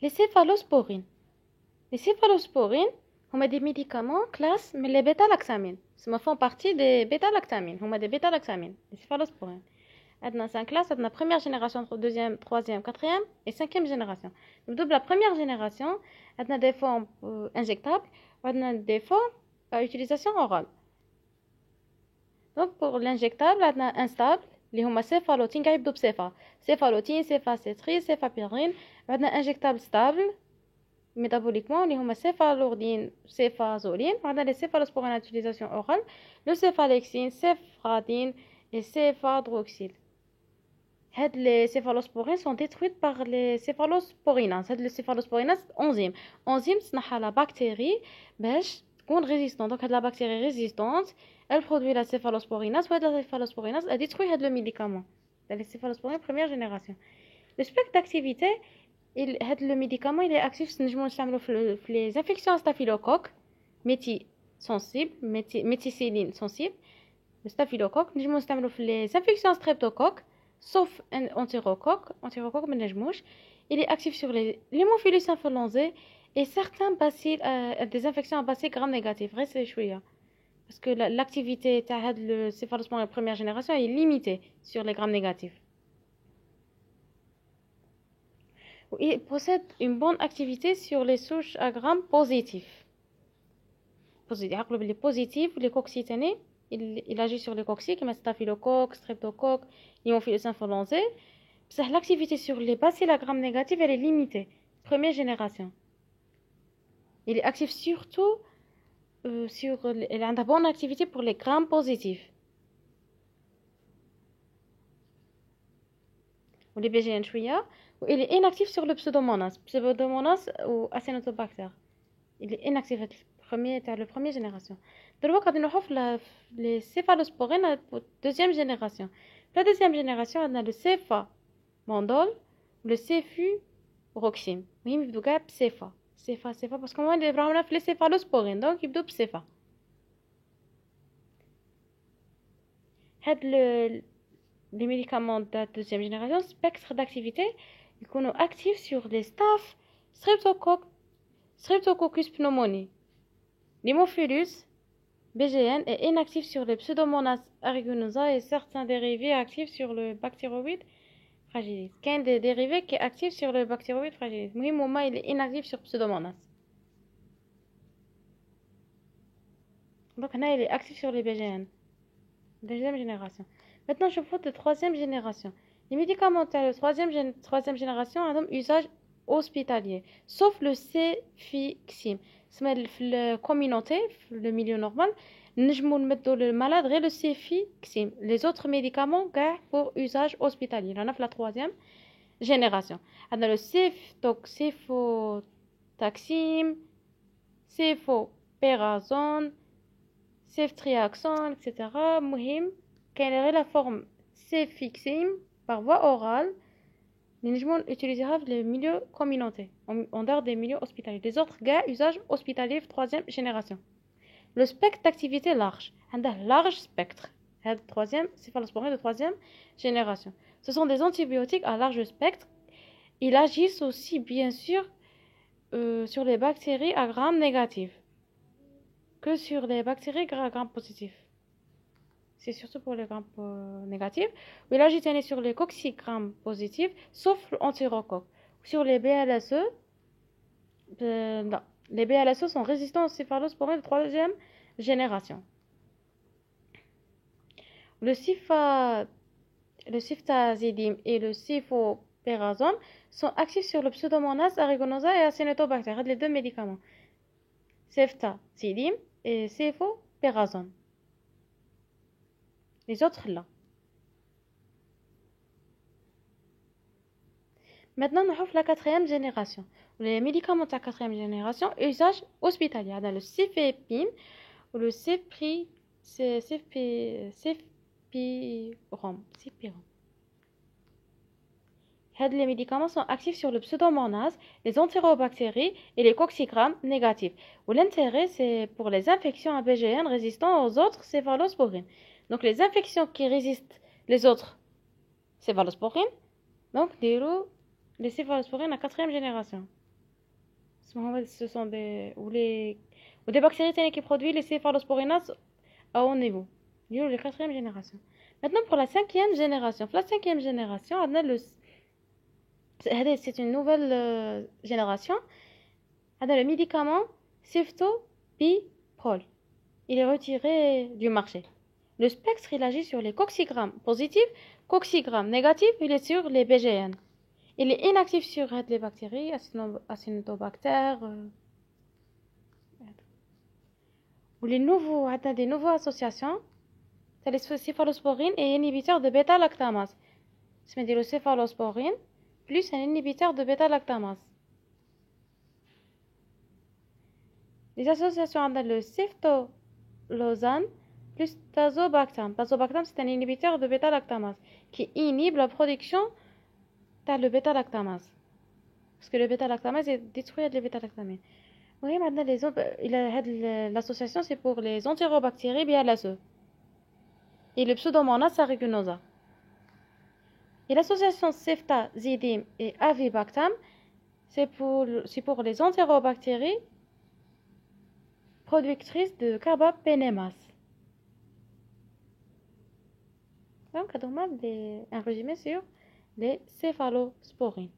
Les céphalosporines. Les céphalosporines sont des médicaments classe mais les bêta-lactamines. Ils font partie des bêta-lactamines. Ils sont des bêta-lactamines. Les céphalosporines. Adna 5 classes, adna première génération, deuxième, troisième, quatrième et cinquième génération. Donc, la première génération, adna des formes injectables, adna des formes à utilisation orale. Donc, pour l'injectable, adna instable, les huma céphalotine, gaïb d'obséfa. Céphalotine, cépacétrine, céfapyrine, adna injectable stable, métaboliquement, les huma céphalourdine, céphazoline, adna les céphalosporines à utilisation orale, le céphalexine, céphradine et céphadroxyl. Les céphalosporines sont détruites par les céphalosporinases. Les céphalosporinases enzymes. Enzymes, c'est la bactérie باش تكون résistante. Donc la bactérie résistante, elle produit la céphalosporinase. La céphalosporinase elle détruit le médicament. Les céphalosporines première génération. Le spectre d'activité, le médicament il est actif dans les infections à staphylocoque, méti-sensible, méticilline sensible, le staphylocoque, les infections à streptocoque, sauf un antirocoque il est actif sur les l'hémophilus influenzae et certains bacilles, des infections à bacilles gram négatifs. Vrai, c'est chouïa. Parce que l'activité de céphalosporin de première génération est limitée sur les grammes négatifs. Il possède une bonne activité sur les souches à grammes positifs. Les positifs, les coccitanés, il agit sur les cocci, comme staphylocoque, streptocoque, l'hémophilus influenzae. L'activité sur les bacilles à grammes négatifs, elle est limitée. Première génération. Il est actif surtout il a une bonne activité pour les grammes positifs. Ou les BGN chouïa. Il est inactif sur le pseudomonas. Pseudomonas ou Acinetobacter. Il est inactif le première génération. Donc, on a les céphalosporines pour deuxième génération. La deuxième génération, on a le céphamandol, le céfuroxime. Mais il y a cépha. Cépha, parce qu'on a les céphalosporines. Donc, il y a cépha. Les médicaments de la deuxième génération, spectre d'activité, ils sont actifs sur les staph, Streptococcus pneumoniae. L'hémophilus BGN est inactif sur les Pseudomonas aeruginosa et certains dérivés actifs sur le Bacteroides fragilis. Qu'un des dérivés qui est actif sur le Bacteroides fragilis. Muhimoma, il est inactif sur Pseudomonas. Donc là, il est actif sur les BGN. Deuxième génération. Maintenant, je vois de troisième génération. Les médicaments de troisième génération ont un usage hospitalier, sauf le cefixime. Le communauté, le milieu normal, nous mettons le malade et le cefixime. Les autres médicaments pour usage hospitalier. On a la troisième génération. On a le cefotaxime, cefopérazone, ceftriaxone, etc. Muhim, quelle est la forme cefixime par voie orale. Les gens utilisent le milieu communautaire, en dehors des milieux hospitaliers. Les autres usage hospitalier troisième génération. Le spectre d'activité large, un large spectre. Troisième, céphalosporine de troisième génération. Ce sont des antibiotiques à large spectre. Ils agissent aussi, bien sûr, sur les bactéries à gram négatif que sur les bactéries à gram positif. C'est surtout pour les grammes négatifs. Il agit sur les coccigrammes positifs, sauf l'antirocoque. Sur les BLSE, non. Les BLSE sont résistants aux céphalosporines de troisième génération. Le ceftazidime et le cefopérazone sont actifs sur le Pseudomonas aeruginosa et Acinetobacter, les deux médicaments. Ceftazidime et cefopérazone. Les autres là. Maintenant, on a la quatrième génération. Les médicaments de la quatrième génération, usage hospitalier. On a le cefepime ou le cepirom. Les médicaments sont actifs sur le pseudomonas, les entérobactéries et les coccigrammes négatifs. L'intérêt, c'est pour les infections à BGN résistant aux autres céphalosporines. Donc, les infections qui résistent les autres céphalosporines, donc, les céphalosporines à quatrième génération. Ce sont des bactéries qui produisent les céphalosporines à haut niveau. C'est la quatrième génération. Maintenant, pour la cinquième génération. La cinquième génération, c'est une nouvelle génération. Le médicament ceftobiprole. Il est retiré du marché. Le spectre, il agit sur les coccygram positifs, coccygram négatifs, il est sur les BGN. Il est inactif sur les bactéries, Acinetobacter. Ou des nouvelles associations, c'est les céphalosporines et inhibiteurs de bêta-lactamase. C'est le céphalosporine plus un inhibiteur de bêta-lactamase. Les associations ont le céphtalozane plus tazobactam. Tazobactam, c'est un inhibiteur de bêta-lactamase qui inhibe la production de le bêta-lactamase. Parce que le bêta-lactamase est détruit de bêta-lactamine. Oui, maintenant, l'association, c'est pour les entérobactéries BLSE. Et le pseudomonas aeruginosa. Et l'association ceftazidime et avibactam, c'est pour les entérobactéries productrices de carbapénémase. Donc, on a un résumé sur les céphalosporines.